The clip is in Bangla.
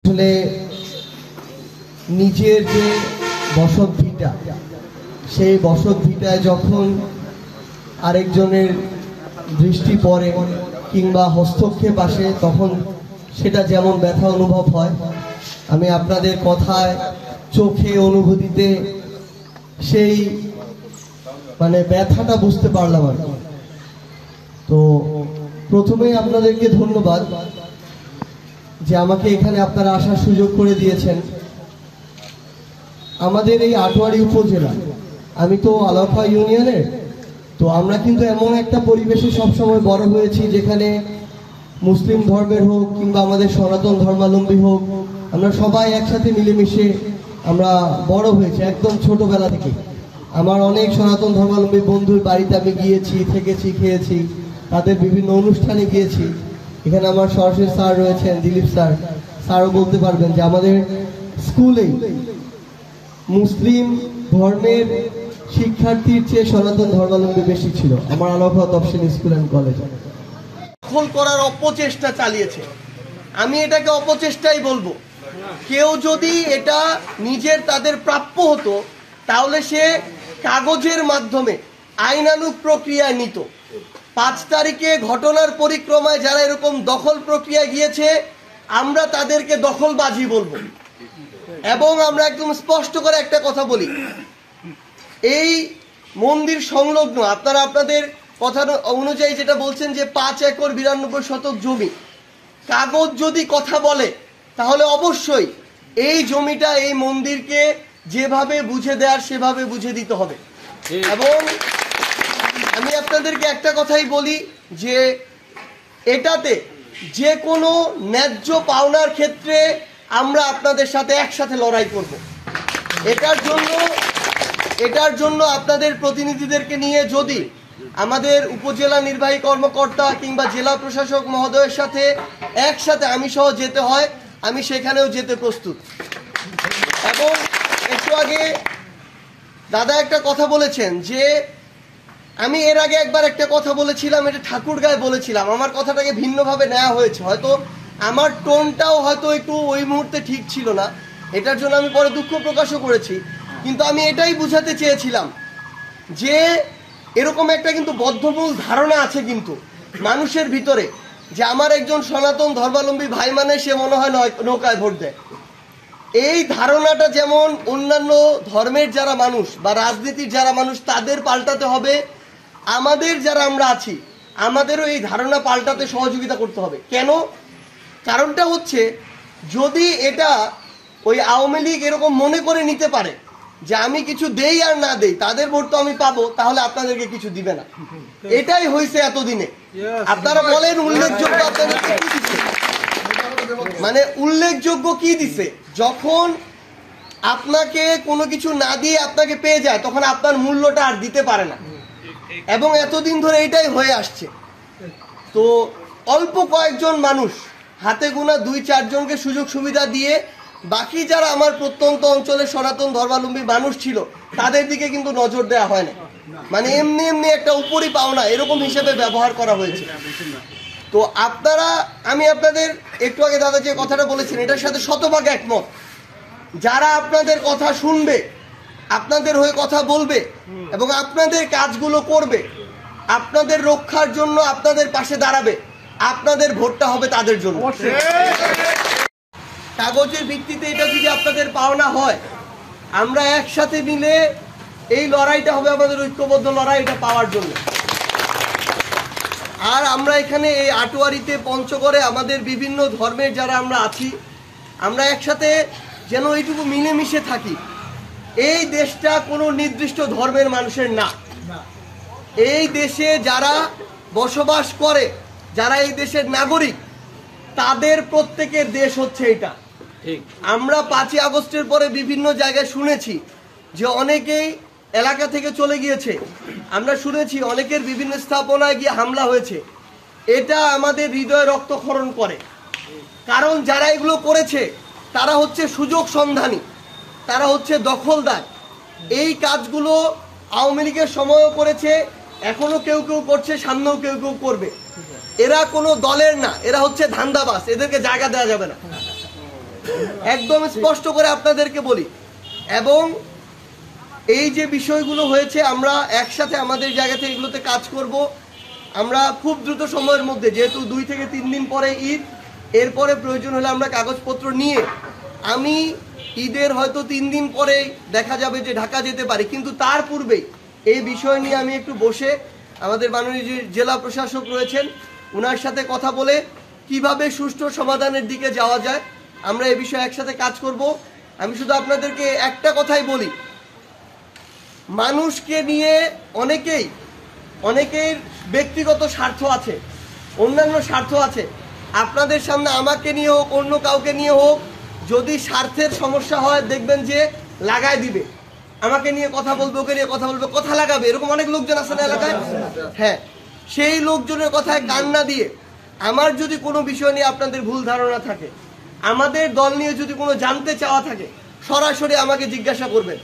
আসলে নিজের যে বসত ভিটা, সেই বসত ভিটায় যখন আরেকজনের দৃষ্টি পড়ে কিংবা হস্তক্ষেপ আসে, তখন সেটা যেমন ব্যথা অনুভব হয়, আমি আপনাদের কথায়, চোখে, অনুভূতিতে সেই ব্যথাটা বুঝতে পারলাম আর কি। তো প্রথমেই আপনাদেরকে ধন্যবাদ যে আমাকে এখানে আপনারা আসার সুযোগ করে দিয়েছেন। আমাদের এই আটোয়ারী উপজেলা, আমি তো আলাফা ইউনিয়নের, তো আমরা কিন্তু এমন একটা পরিবেশে সবসময় বড় হয়েছি যেখানে মুসলিম ধর্মের হোক কিংবা আমাদের সনাতন ধর্মাবলম্বী হোক, আমরা সবাই একসাথে মিলেমিশে আমরা বড় হয়েছি একদম ছোটবেলা থেকে। আমার অনেক সনাতন ধর্মাবলম্বী বন্ধুর বাড়িতে আমি গিয়েছি, থেকেছি, খেয়েছি, তাদের বিভিন্ন অনুষ্ঠানে গিয়েছি। এখানে আমার সরাসরি স্যার রয়েছেন, দিলীপ স্যারও বলতে পারবেন যে আমাদের স্কুলেই মুসলিম ধর্মের শিক্ষার্থীর চেয়ে সনাতন ধর্মাবলম্বী বেশি ছিল আমার আলাফা তফসিলি স্কুল অ্যান্ড কলেজ। দখল করার অপচেষ্টা চালিয়েছে, আমি এটাকে অপচেষ্টাই বলবো। কেউ যদি এটা নিজের তাদের প্রাপ্য হতো, তাহলে সে কাগজের মাধ্যমে আইনানুগ প্রক্রিয়ায় নিত। 5 তারিখে ঘটনার পরিক্রমায় যারা এরকম দখল প্রক্রিয়ায় গিয়েছে, আমরা তাদেরকে দখলবাজি বলবো। এবং আমরা একদম স্পষ্ট করে একটা কথা বলি, এই মন্দির সংলগ্ন আপনারা আপনাদের কথা অনুযায়ী যেটা বলছেন যে 5 একর 92 শতক জমি, কাগজ যদি কথা বলে তাহলে অবশ্যই এই জমিটা এই মন্দিরকে যেভাবে বুঝে দেওয়ার সেভাবে বুঝে দিতে হবে। এবং আমি আপনাদেরকে একটা কথাই বলি যে এটাতে যে কোনো ন্যায্য পাওনার ক্ষেত্রে আমরা আপনাদের সাথে একসাথে লড়াই করব। এটার জন্য আপনাদের প্রতিনিধিদেরকে নিয়ে যদি আমাদের উপজেলা নির্বাহী কর্মকর্তা কিংবা জেলা প্রশাসক মহোদয়ের সাথে একসাথে আমি সহ যেতে হয়, আমি সেখানেও যেতে প্রস্তুত। এবং একটু আগে দাদা একটা কথা বলেছেন যে আমি এর আগে একবার একটা কথা বলেছিলাম, এটা ঠাকুরগাঁয় বলেছিলাম, আমার কথাটাকে ভিন্নভাবে নেওয়া হয়েছে, হয়তো আমার টোনটাও হয়তো একটু ওই মুহূর্তে ঠিক ছিল না, এটার জন্য আমি পরে দুঃখ প্রকাশও করেছি। কিন্তু আমি এটাই বুঝাতে চেয়েছিলাম যে এরকম একটা কিন্তু বদ্ধমূল ধারণা আছে কিন্তু মানুষের ভিতরে, যে আমার একজন সনাতন ধর্মাবলম্বী ভাই মানে সে মনে হয় নৌকায় ভোট দেয়। এই ধারণাটা যেমন অন্যান্য ধর্মের যারা মানুষ বা রাজনীতির যারা মানুষ তাদের পাল্টাতে হবে, আমাদের যারা আমরা আছি আমাদেরও এই ধারণা পাল্টাতে সহযোগিতা করতে হবে। কেন? কারণটা হচ্ছে, যদি এটা ওই আওয়ামী লীগ এরকম মনে করে নিতে পারে যে আমি কিছু দেই আর না দেই তাদের ভোট তো আমি পাবো, তাহলে আপনাদেরকে কিছু দিবে না। এটাই হয়েছে এতদিনে। আপনারা বলেন উল্লেখযোগ্য আপনাদেরকে কি দিচ্ছে, উল্লেখযোগ্য কি দিছে? যখন আপনাকে কোনো কিছু না দিয়ে আপনাকে পেয়ে যায়, তখন আপনার মূল্যটা আর দিতে পারে না। এবং এতদিন ধরে এটাই হয়ে আসছে। তো অল্প কয়েকজন মানুষ, হাতে গোনা 2-4 জনকে সুযোগ সুবিধা দিয়ে বাকি যারা আমার প্রত্যন্ত অঞ্চলে সনাতন ধর্মাবলম্বী মানুষ ছিল তাদের দিকে কিন্তু নজর দেওয়া হয় না। এমনি একটা উপরি পাওনা এরকম হিসেবে ব্যবহার করা হয়েছে। তো আমি আপনাদের একটু আগে দাদা যে কথাটা বলেছেন এটার সাথে শতভাগ একমত। যারা আপনাদের কথা শুনবে, আপনাদের হয়ে কথা বলবে এবং আপনাদের কাজগুলো করবে, আপনাদের রক্ষার জন্য আপনাদের পাশে দাঁড়াবে, আপনাদের ভোটটা হবে তাদের জন্য। কাগজের ভিত্তিতে এটা যদি আপনাদের পাওনা হয়, আমরা একসাথে মিলে এই লড়াইটা হবে আমাদের ঐক্যবদ্ধ লড়াই, এটা পাওয়ার জন্য। আর আমরা এখানে এই আটোয়ারিতে, পঞ্চগড়ে আমাদের বিভিন্ন ধর্মের যারা আমরা আছি, আমরা একসাথে যেন এইটুকু মিলেমিশে থাকি। এই দেশটা কোনো নির্দিষ্ট ধর্মের মানুষের না। এই দেশে যারা বসবাস করে, যারা এই দেশের নাগরিক, তাদের প্রত্যেকের দেশ হচ্ছে এটা। আমরা 5ই আগস্টের পরে বিভিন্ন জায়গায় শুনেছি যে অনেকেই এলাকা থেকে চলে গিয়েছে, আমরা শুনেছি অনেকের বিভিন্ন স্থাপনায় গিয়ে হামলা হয়েছে। এটা আমাদের হৃদয়ে রক্তক্ষরণ করে। কারণ যারা এগুলো করেছে তারা হচ্ছে সুযোগ সন্ধানী, তারা হচ্ছে দখলদার। এই কাজগুলো আওয়ামী লীগের সময়ও করেছে, এখনো কেউ কেউ করছে, সামনেও কেউ কেউ করবে। এরা কোনো দলের না, এরা হচ্ছে ধান্দাবাজ, এদেরকে জায়গা দেওয়া যাবে না। একদম স্পষ্ট করে আপনাদেরকে বলি। এবং এই যে বিষয়গুলো হয়েছে আমরা একসাথে আমাদের জায়গা থেকে এগুলোতে কাজ করব। আমরা খুব দ্রুত সময়ের মধ্যে, যেহেতু 2 থেকে 3 দিন পরে ঈদ, এরপরে প্রয়োজন হলে আমরা কাগজপত্র নিয়ে আমি ঈদের হয়তো 3 দিন পরে দেখা যাবে যে ঢাকা যেতে পারি, কিন্তু তার পূর্বেই এই বিষয় নিয়ে আমি একটু বসে আমাদের মাননীয় যে জেলা প্রশাসক রয়েছেন ওনার সাথে কথা বলে কিভাবে সুষ্ঠু সমাধানের দিকে যাওয়া যায় আমরা এই বিষয়ে একসাথে কাজ করব। আমি শুধু আপনাদেরকে একটা কথাই বলি, মানুষকে নিয়ে অনেকের ব্যক্তিগত স্বার্থ আছে, অন্যান্য স্বার্থ আছে। আপনাদের সামনে আমাকে নিয়ে হোক, অন্য কাউকে নিয়ে হোক, যদি স্বার্থের সমস্যা হয় দেখবেন যে লাগায় দিবে, আমাকে নিয়ে কথা বলবে, ওকে নিয়ে কথা বলবে, কথা লাগাবে, এরকম অনেক লোকজন আছে না এলাকায়। হ্যাঁ, সেই লোকজনের কথায় কান না দিয়ে আমার যদি কোনো বিষয় নিয়ে আপনাদের ভুল ধারণা থাকে, আমাদের দল নিয়ে যদি কোনো জানতে চাওয়া থাকে, সরাসরি আমাকে জিজ্ঞাসা করবেন।